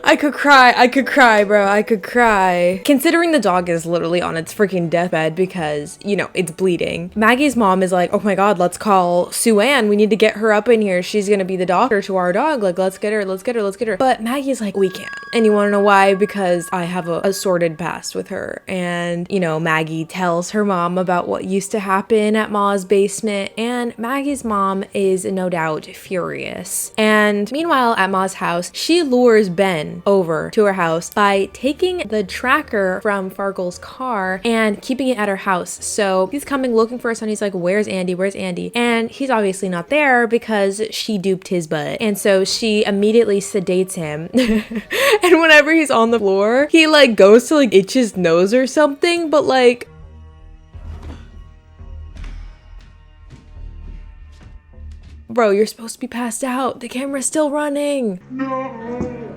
I could cry, bro. I could cry. Considering the dog is literally on its freaking deathbed because, you know, it's bleeding. Maggie's mom is like, oh my god, let's call Sue-Ann. We need to get her up in here. She's gonna be the doctor to our dog. Like, let's get her. But Maggie's like, we can't. And you wanna know why? Because I have a sordid past with her. And, you know, Maggie tells her mom about what used to happen at Ma's basement, and Maggie's mom is no doubt furious. And meanwhile, at Ma's house, she lures Ben over to her house by taking the tracker from Farkle's car and keeping it at her house. So he's coming looking for her son. He's like, where's Andy? And he's obviously not there because she duped his butt. And so she immediately sedates him. And whenever he's on the floor, he like goes to like itch his nose or something, but like, bro, you're supposed to be passed out. The camera's still running. No.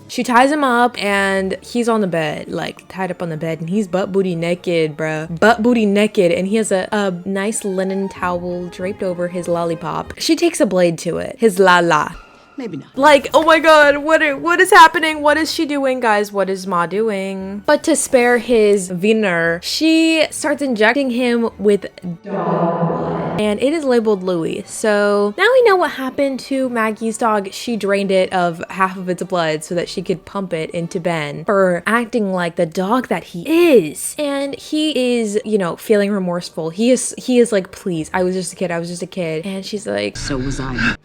She ties him up and he's on the bed, like tied up on the bed, and he's butt booty naked, bruh. Butt booty naked, and he has a nice linen towel draped over his lollipop. She takes a blade to it, his la-la. maybe not. Like, oh my god, what is happening? What is she doing, guys? What is Ma doing? But to spare his wiener, she starts injecting him with dog blood. And it is labeled Louis. So now we know what happened to Maggie's dog. She drained it of half of its blood so that she could pump it into Ben for acting like the dog that he is. And he is, you know, feeling remorseful. He is like, please, I was just a kid. I was just a kid. And she's like, So was I.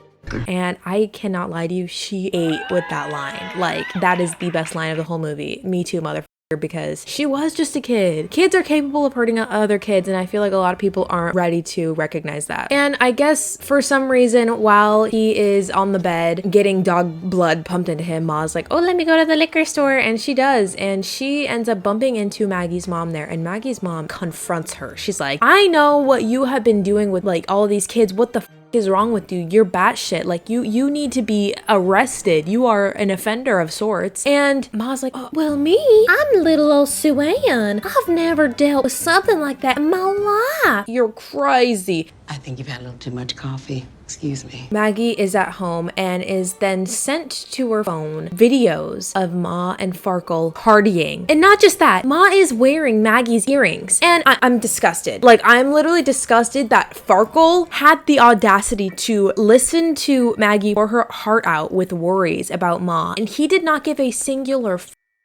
and I cannot lie to you, she ate with that line. Like, that is the best line of the whole movie. Me too, motherfucker, because she was just a kid. Kids are capable of hurting other kids, and I feel like a lot of people aren't ready to recognize that. And I guess for some reason, while he is on the bed getting dog blood pumped into him, Ma's like, oh, let me go to the liquor store. And she does. And she ends up bumping into Maggie's mom there. And Maggie's mom confronts her. She's like, I know what you have been doing with like all of these kids. What the is wrong with you? You're batshit. Like you need to be arrested. You are an offender of sorts. And Ma's like, oh, well, me, I'm little old Sue Ann. I've never dealt with something like that in my life. You're crazy. I think you've had a little too much coffee. Excuse me. Maggie is at home and is then sent to her phone videos of Ma and Farkle partying. And not just that, Ma is wearing Maggie's earrings. And I'm disgusted. Like, I'm literally disgusted that Farkle had the audacity to listen to Maggie pour her heart out with worries about Ma. And he did not give a singular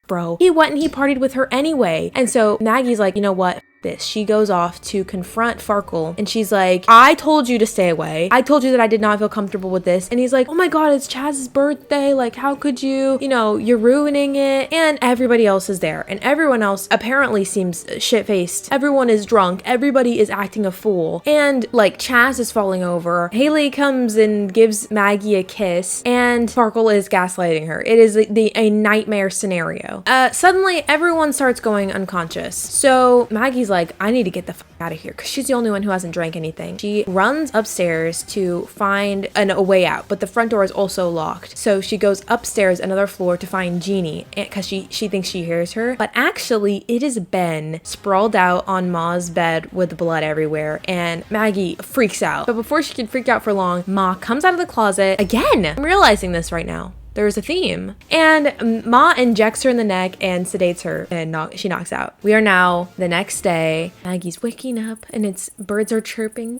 bro. He went and he partied with her anyway. And so Maggie's like, you know what? This. She goes off to confront Farkle and she's like, I told you to stay away. I told you that I did not feel comfortable with this. And he's like, oh my god, it's Chaz's birthday. Like, how could you? You know, you're ruining it. And everybody else is there. And everyone else apparently seems shit-faced. Everyone is drunk. Everybody is acting a fool. And like, Chaz is falling over. Haley comes and gives Maggie a kiss. And Farkle is gaslighting her. It is a nightmare scenario. Suddenly, everyone starts going unconscious. So Maggie's like, I need to get the fuck out of here because she's the only one who hasn't drank anything. She runs upstairs to find a way out, but the front door is also locked. So she goes upstairs another floor to find Jeannie because she thinks she hears her. But actually, it is Ben sprawled out on Ma's bed with blood everywhere, and Maggie freaks out. But before she can freak out for long, Ma comes out of the closet again. I'm realizing this right now. There's a theme. And Ma injects her in the neck and sedates her, and she knocks out. We are now the next day. Maggie's waking up and it's birds are chirping.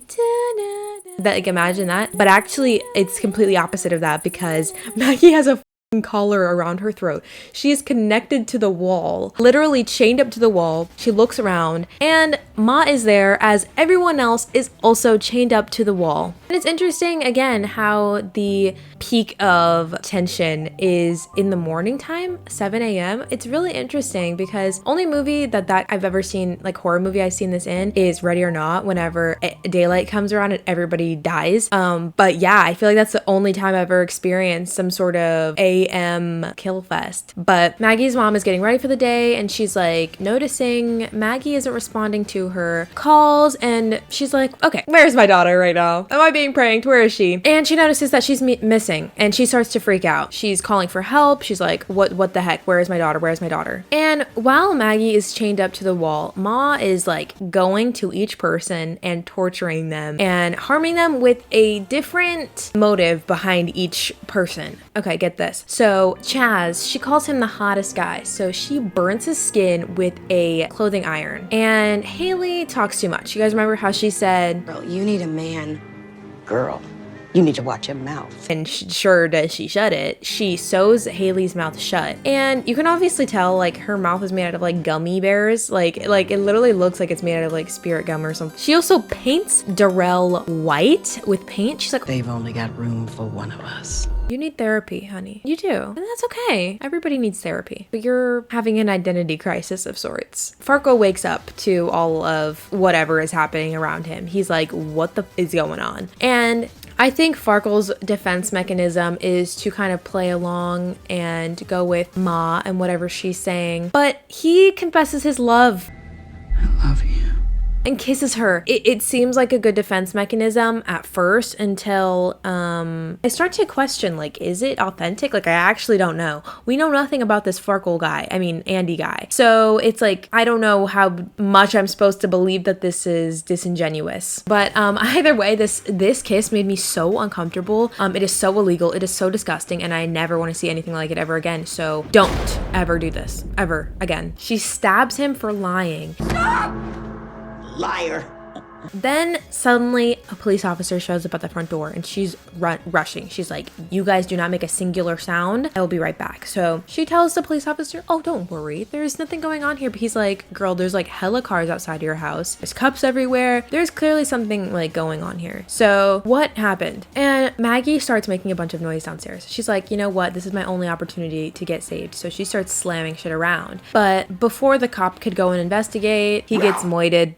Like, imagine that. But actually, it's completely opposite of that because Maggie has a collar around her throat. She is connected to the wall, literally chained up to the wall. She looks around and Ma is there as everyone else is also chained up to the wall. And it's interesting again how the peak of tension is in the morning time, 7 a.m. It's really interesting because only movie that I've ever seen, like horror movie I've seen this in, is Ready or Not, whenever daylight comes around and everybody dies. But yeah, I feel like that's the only time I've ever experienced some sort of AM kill fest. But Maggie's mom is getting ready for the day and she's like noticing Maggie isn't responding to her calls, and she's like, okay, where's my daughter right now? Am I being pranked? Where is she? And she notices that she's missing and she starts to freak out. She's calling for help. She's like, what the heck? Where is my daughter? Where's my daughter? And while Maggie is chained up to the wall, Ma is like going to each person and torturing them and harming them with a different motive behind each person. Okay, get this. So Chaz, she calls him the hottest guy. So she burns his skin with a clothing iron. And Haley talks too much. You guys remember how she said, Girl, you need a man. Girl, you need to watch your mouth. And sure does she shut it. She sews Haley's mouth shut. And you can obviously tell like her mouth is made out of like gummy bears. Like it literally looks like it's made out of like spirit gum or something. She also paints Darrell white with paint. She's like, they've only got room for one of us. You need therapy, honey. You do. And that's okay. Everybody needs therapy. But you're having an identity crisis of sorts. Farkle wakes up to all of whatever is happening around him. He's like, what the is going on? And I think Farkle's defense mechanism is to kind of play along and go with Ma and whatever she's saying. But he confesses his love. I love you. and kisses her. It seems like a good defense mechanism at first until I start to question, like, is it authentic? Like, I actually don't know. We know nothing about this Farkle guy. I mean, Andy guy. So it's like, I don't know how much I'm supposed to believe that this is disingenuous. But either way, this kiss made me so uncomfortable. It is so illegal. It is so disgusting, and I never want to see anything like it ever again. So don't ever do this ever again. She stabs him for lying. Liar. Then suddenly a police officer shows up at the front door and she's rushing. She's like, you guys do not make a singular sound. I will be right back. So she tells the police officer, oh, don't worry. There's nothing going on here. But he's like, girl, there's like hella cars outside your house. There's cups everywhere. There's clearly something like going on here. So what happened? And Maggie starts making a bunch of noise downstairs. She's like, you know what? This is my only opportunity to get saved. So she starts slamming shit around. But before the cop could go and investigate, he gets moited.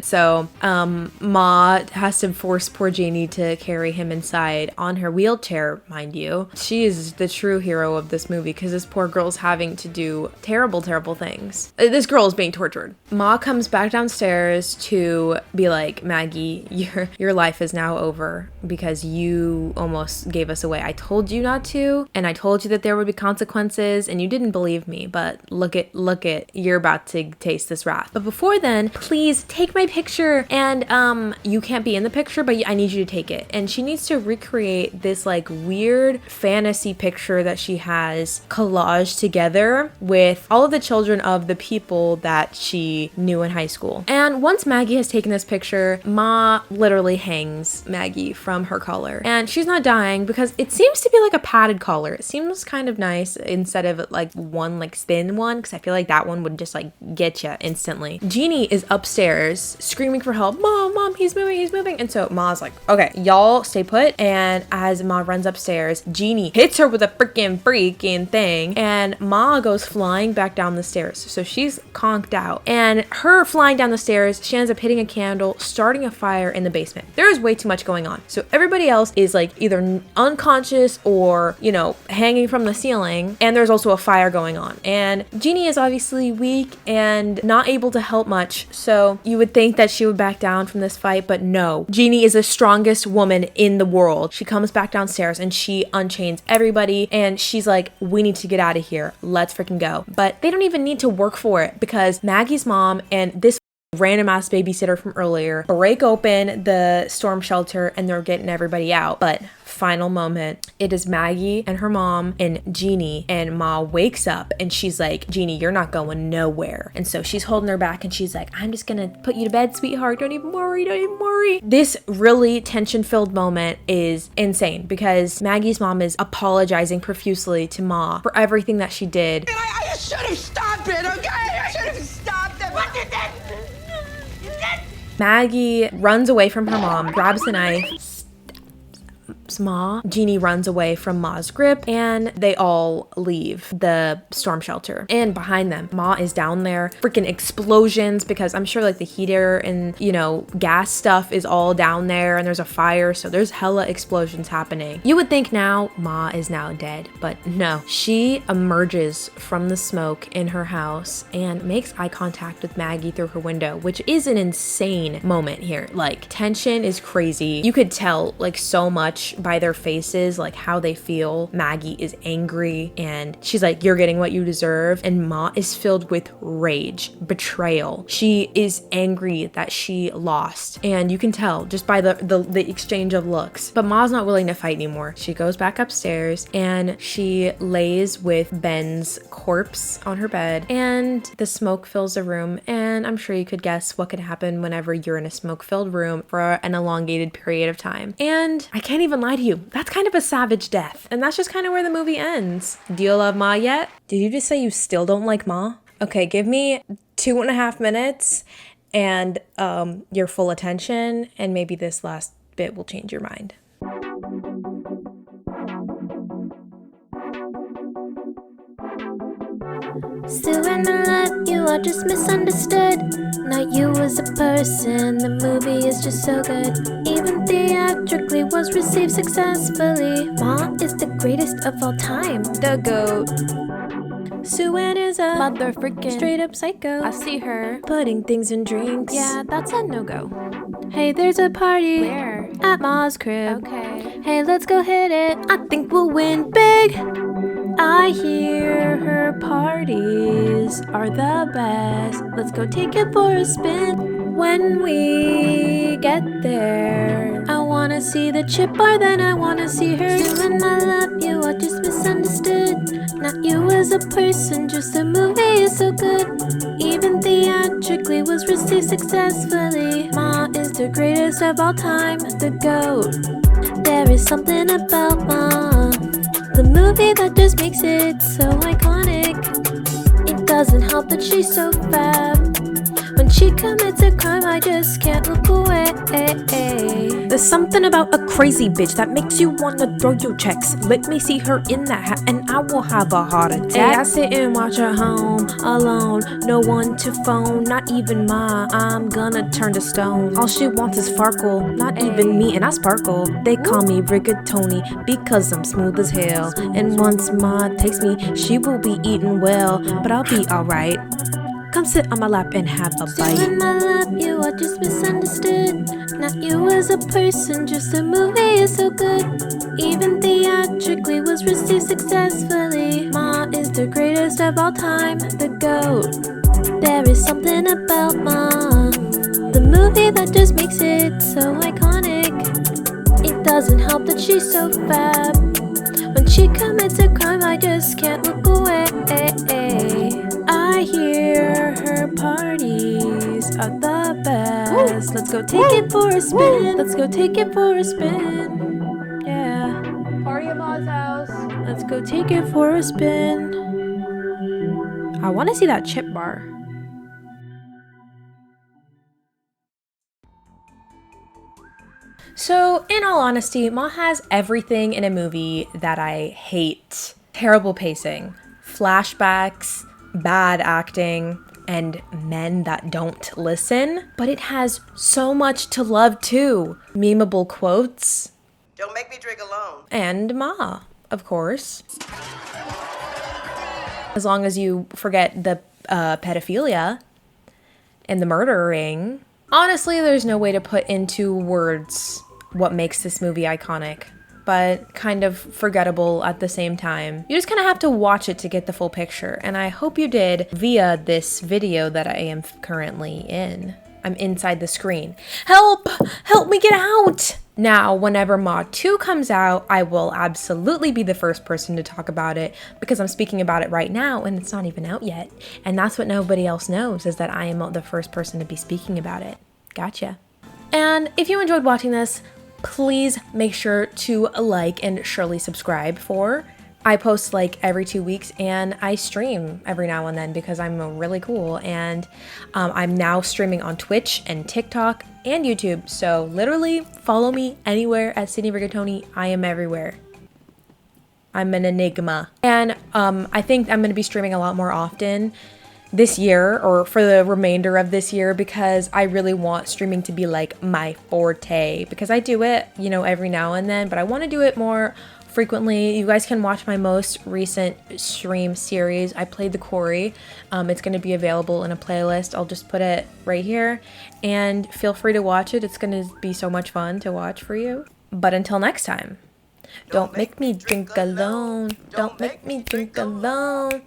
So Ma has to force poor Jeannie to carry him inside on her wheelchair, mind you. She is the true hero of this movie because this poor girl's having to do terrible, terrible things. This girl is being tortured. Ma comes back downstairs to be like, Maggie, your life is now over because you almost gave us away. I told you not to, and I told you that there would be consequences, and you didn't believe me, but look it, you're about to taste this wrath. But before then, please take my picture. And you can't be in the picture, but I need you to take it. And she needs to recreate this like weird fantasy picture that she has collaged together with all of the children of the people that she knew in high school. And once Maggie has taken this picture, Ma literally hangs Maggie from her collar. And she's not dying because it seems to be like a padded collar. It seems kind of nice instead of like one like thin one, because I feel like that one would just like get you instantly. Jeannie is upstairs screaming for help. Mom, he's moving. And so Ma's like, okay, y'all stay put. And as Ma runs upstairs, Jeannie hits her with a freaking thing. And Ma goes flying back down the stairs. So she's conked out. And her flying down the stairs, she ends up hitting a candle, starting a fire in the basement. There is way too much going on. So everybody else is like either unconscious or, you know, hanging from the ceiling. And there's also a fire going on. And Jeannie is obviously weak and not able to help much. So you would think that she would back down from this fight, but no. Jeannie is the strongest woman in the world. She comes back downstairs and she unchains everybody and she's like, we need to get out of here. Let's freaking go. But they don't even need to work for it because Maggie's mom and this random ass babysitter from earlier break open the storm shelter and they're getting everybody out. But final moment, it is Maggie and her mom and Jeannie, and Ma wakes up and she's like, Jeannie, you're not going nowhere. And so she's holding her back and she's like, I'm just gonna put you to bed, sweetheart. Don't even worry. This really tension-filled moment is insane because Maggie's mom is apologizing profusely to Ma for everything that she did. I should have stopped it, okay? I should have stopped it. What did that? Maggie runs away from her mom, grabs the knife, stabs Ma. Jeannie runs away from Ma's grip and they all leave the storm shelter. And behind them, Ma is down there. Freaking explosions because I'm sure like the heater and, you know, gas stuff is all down there and there's a fire. So there's hella explosions happening. You would think now Ma is now dead, but no. She emerges from the smoke in her house and makes eye contact with Maggie through her window, which is an insane moment here. Like, tension is crazy. You could tell like so much by their faces, like how they feel. Maggie is angry and she's like, you're getting what you deserve. And Ma is filled with rage, betrayal. She is angry that she lost. And you can tell just by the exchange of looks. But Ma's not willing to fight anymore. She goes back upstairs and she lays with Ben's corpse on her bed and the smoke fills the room. And I'm sure you could guess what could happen whenever you're in a smoke-filled room for an elongated period of time. And I can't even lie to you, that's kind of a savage death. And that's just kind of where the movie ends. Do you love Ma yet? Did you just say you still don't like Ma? Okay, give me 2.5 minutes and your full attention, and maybe this last bit will change your mind. Still in my life, you are just misunderstood. Not you as a person, the movie is just so good. Even theatrically was received successfully. Ma is the greatest of all time, the GOAT. Sue-Ann is a mother freaking straight up psycho. I see her putting things in drinks. Yeah, that's a no-go. Hey, there's a party. Where? At Ma's crib. Okay. Hey, let's go hit it. I think we'll win big. I hear her parties are the best. Let's go take it for a spin. When we get there, I wanna see the chip bar, then I wanna see her doing my lap. You are just misunderstood. Not you as a person, just a movie is so good. Even theatrically was received successfully. Ma is the greatest of all time, the GOAT. There is something about Ma, the movie that just makes it so iconic. It doesn't help that she's so fab. When she commits a crime, I just can't look away. There's something about a crazy bitch that makes you wanna throw your checks. Let me see her in that hat and I will have a heart attack. Hey, I sit and watch her home, alone, no one to phone, not even Ma. I'm gonna turn to stone. All she wants is Farkle, not even me, and I sparkle. They call me Rigatoni because I'm smooth as hell. And once Ma takes me, she will be eating well, but I'll be alright. Come sit on my lap and have a bite. Sit on my lap, you are just misunderstood. Not you as a person, just a movie is so good. Even theatrically was received successfully. Ma is the greatest of all time, the GOAT. There is something about Ma, the movie that just makes it so iconic. It doesn't help that she's so fab. When she commits a crime, I just can't look away. I hear her parties are the best. Woo. Let's go take it for a spin. Let's go take it for a spin. Yeah. Party at Ma's house. Let's go take it for a spin. I want to see that chip bar. So, in all honesty, Ma has everything in a movie that I hate. Terrible pacing, flashbacks, bad acting, and men that don't listen. But it has so much to love too. Memeable quotes. Don't make me drink alone. And Ma, of course. As long as you forget the pedophilia and the murdering. Honestly, there's no way to put into words what makes this movie iconic, but kind of forgettable at the same time. You just kind of have to watch it to get the full picture, and I hope you did via this video that I am currently in. I'm inside the screen. Help! Help me get out! Now, whenever Ma 2 comes out, I will absolutely be the first person to talk about it because I'm speaking about it right now and it's not even out yet. And that's what nobody else knows, is that I am the first person to be speaking about it. Gotcha. And if you enjoyed watching this, please make sure to like and surely subscribe for. I post like every 2 weeks and I stream every now and then because I'm really cool, and I'm now streaming on Twitch and TikTok and YouTube. So literally follow me anywhere at Sydney Rigatoni. I am everywhere. I'm an enigma. And I think I'm going to be streaming a lot more often this year, or for the remainder of this year, because I really want streaming to be like my forte, because I do it, you know, every now and then, but I want to do it more frequently. You guys can watch my most recent stream series. I played the Quarry. It's going to be available in a playlist. I'll just put it right here and feel free to watch it. It's going to be so much fun to watch for you. But until next time, don't make me drink alone. Don't make me drink alone.